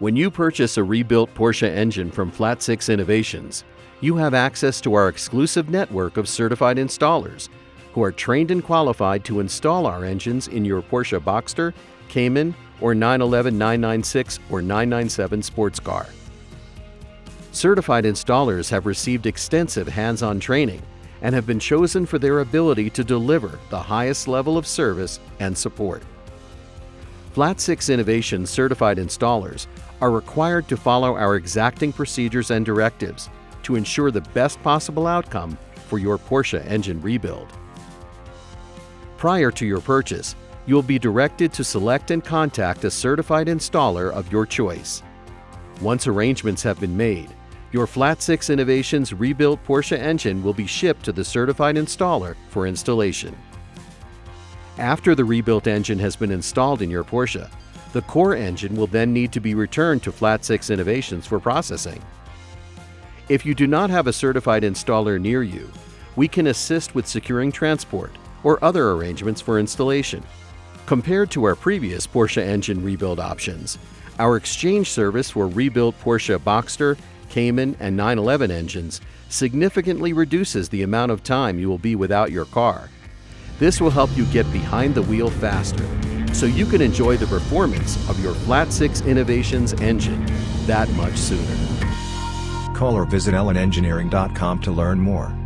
When you purchase a rebuilt Porsche engine from Flat 6 Innovations, you have access to our exclusive network of certified installers who are trained and qualified to install our engines in your Porsche Boxster, Cayman, or 911, 996, or 997 sports car. Certified installers have received extensive hands-on training and have been chosen for their ability to deliver the highest level of service and support. Flat 6 Innovations certified installers are required to follow our exacting procedures and directives to ensure the best possible outcome for your Porsche engine rebuild. Prior to your purchase, you'll be directed to select and contact a certified installer of your choice. Once arrangements have been made, your Flat 6 Innovations rebuilt Porsche engine will be shipped to the certified installer for installation. After the rebuilt engine has been installed in your Porsche, the core engine will then need to be returned to Flat 6 Innovations for processing. If you do not have a certified installer near you, we can assist with securing transport or other arrangements for installation. Compared to our previous Porsche engine rebuild options, our exchange service for rebuilt Porsche Boxster, Cayman, and 911 engines significantly reduces the amount of time you will be without your car. This will help you get behind the wheel faster, so you can enjoy the performance of your Flat 6 Innovations engine that much sooner. Call or visit ellenengineering.com to learn more.